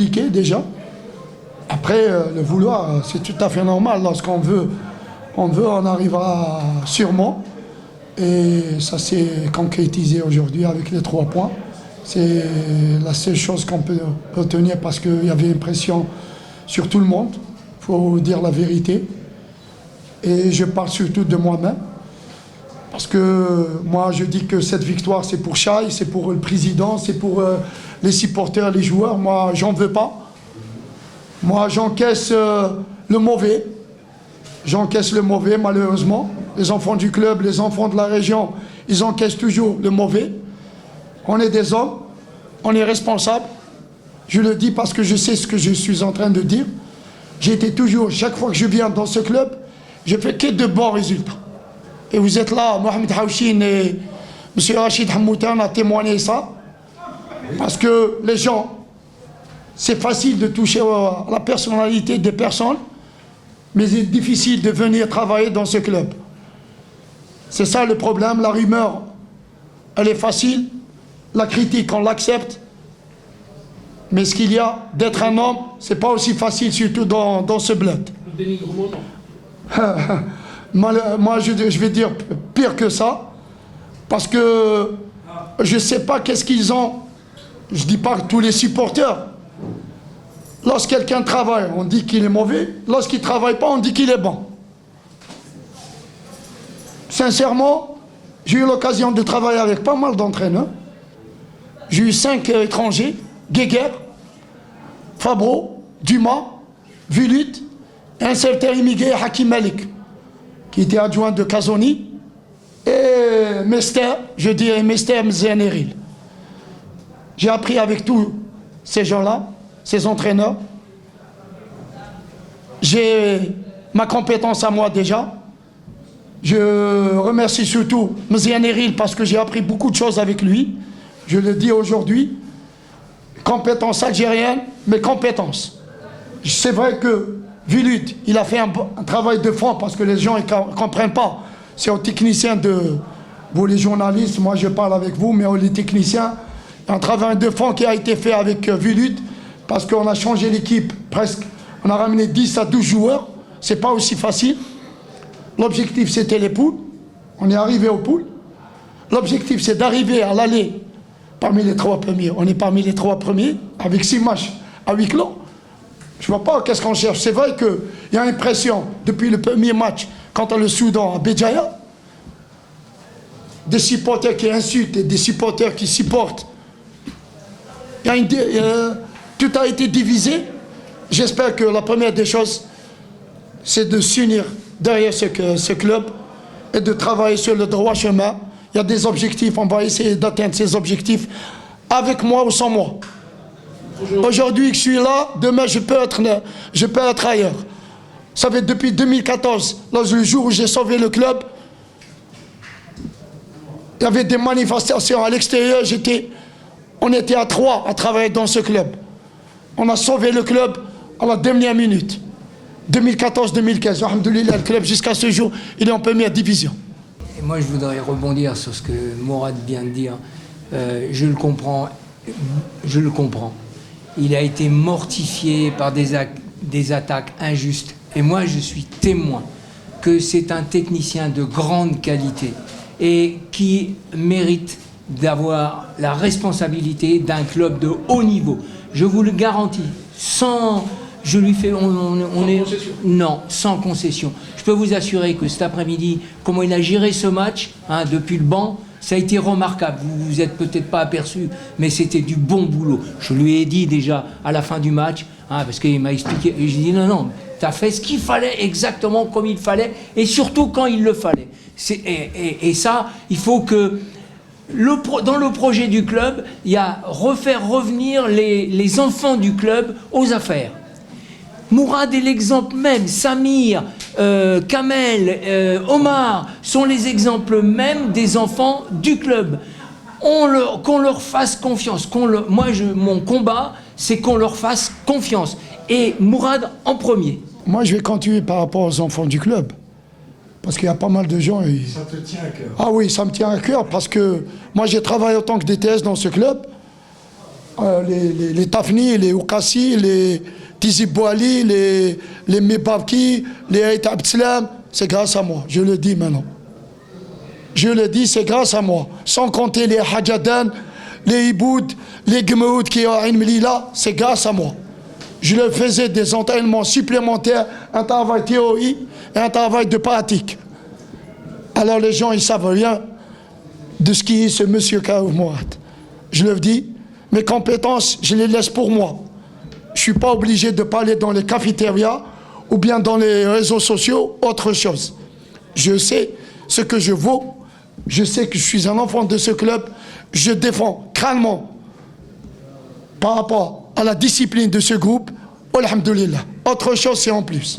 compliqué déjà. Après, le vouloir, c'est tout à fait normal. Lorsqu'on veut, on arrivera sûrement. Et ça s'est concrétisé aujourd'hui avec les 3 points. C'est la seule chose qu'on peut retenir parce qu'il y avait une pression sur tout le monde. Il faut dire la vérité. Et je parle surtout de moi-même. Parce que moi, je dis que cette victoire, c'est pour Chaï, c'est pour le président, c'est pour les supporters, les joueurs. Moi, j'en veux pas. Moi, j'encaisse le mauvais. J'encaisse le mauvais, malheureusement. Les enfants du club, les enfants de la région, ils encaissent toujours le mauvais. On est des hommes, on est responsables. Je le dis parce que je sais ce que je suis en train de dire. J'ai été toujours, chaque fois que je viens dans ce club, je fais que de bons résultats. Et vous êtes là, Mohamed Haouchine et M. Rachid Hammoutan a témoigné ça. Parce que les gens, c'est facile de toucher à la personnalité des personnes, mais c'est difficile de venir travailler dans ce club. C'est ça le problème, la rumeur, elle est facile, la critique, on l'accepte, mais ce qu'il y a d'être un homme, c'est pas aussi facile, surtout dans ce bled. Le dénigrement, non. Moi, je vais dire pire que ça, parce que je sais pas qu'est-ce qu'ils ont, je dis pas que tous les supporters. Lorsque quelqu'un travaille, on dit qu'il est mauvais. Lorsqu'il ne travaille pas, on dit qu'il est bon. Sincèrement, j'ai eu l'occasion de travailler avec pas mal d'entraîneurs. J'ai eu 5 étrangers, Guéguer, Fabro, Dumas, Vulut, et un certain immigré, Hakim Malik, qui était adjoint de Kazoni, et Mester, je dirais Mester Mzeneril. J'ai appris avec tous ces gens-là, ces entraîneurs. J'ai ma compétence à moi déjà. Je remercie surtout Mzian Eril parce que j'ai appris beaucoup de choses avec lui. Je le dis aujourd'hui. Compétence algérienne, mais compétence. C'est vrai que Vilut, il a fait un travail de fond parce que les gens ne comprennent pas. C'est aux techniciens de... Vous les journalistes, moi je parle avec vous, mais aux les techniciens, un travail de fond qui a été fait avec Vilut parce qu'on a changé l'équipe presque. On a ramené 10 à 12 joueurs. C'est pas aussi facile. L'objectif, c'était les poules. On est arrivé aux poules. L'objectif, c'est d'arriver à l'aller parmi les 3 premiers. On est parmi les 3 premiers, avec 6 matchs à huis clos. Je ne vois pas qu'est-ce qu'on cherche. C'est vrai qu'il y a une pression depuis le premier match contre le Soudan à Béjaïa. Des supporters qui insultent et des supporters qui supportent. Tout a été divisé. J'espère que la première des choses, c'est de s'unir derrière ce club et de travailler sur le droit chemin. Il y a des objectifs, on va essayer d'atteindre ces objectifs avec moi ou sans moi. Aujourd'hui que je suis là, demain je peux être ailleurs. Ça fait depuis 2014, le jour où j'ai sauvé le club, il y avait des manifestations à l'extérieur, on était à 3 à travailler dans ce club. On a sauvé le club à la dernière minute. 2014-2015, alhamdoulilah, le club jusqu'à ce jour, il est en première division. Et moi je voudrais rebondir sur ce que Mourad vient de dire. Je le comprends. Il a été mortifié par des attaques injustes. Et moi je suis témoin que c'est un technicien de grande qualité et qui mérite d'avoir la responsabilité d'un club de haut niveau. Je vous le garantis, sans concession. Je peux vous assurer que cet après-midi, comment il a géré ce match, depuis le banc, ça a été remarquable. Vous vous êtes peut-être pas aperçu, mais c'était du bon boulot. Je lui ai dit déjà à la fin du match, parce qu'il m'a expliqué, et j'ai dit non, tu as fait ce qu'il fallait exactement comme il fallait, et surtout quand il le fallait. Et ça, il faut que dans le projet du club, il y a refaire revenir les enfants du club aux affaires. Mourad est l'exemple même, Samir, Kamel, Omar sont les exemples même des enfants du club. Qu'on leur fasse confiance. Mon combat, c'est qu'on leur fasse confiance. Et Mourad en premier. Moi, je vais continuer par rapport aux enfants du club. Parce qu'il y a pas mal de gens... Ça te tient à cœur. Ah oui, ça me tient à cœur parce que moi, j'ai travaillé en tant que DTS dans ce club. les Tafni, les Oukassi, les Tizi Bouali, les Mebabki, les Haït Abdeslam, c'est grâce à moi, je le dis maintenant. Je le dis, c'est grâce à moi. Sans compter les Hadjadan, les Iboud, les Gmeoud qui ont une Melila, c'est grâce à moi. Je leur faisais des entraînements supplémentaires, un travail théorique et un travail de pratique. Alors les gens, ils savent rien de ce qui est ce monsieur Kaouf Mourad. Je leur dis, mes compétences, je les laisse pour moi. Je ne suis pas obligé de parler dans les cafétérias ou bien dans les réseaux sociaux, autre chose. Je sais ce que je vaux, je sais que je suis un enfant de ce club, je défends crânement par rapport à la discipline de ce groupe. Alhamdoulilah. Autre chose, c'est en plus.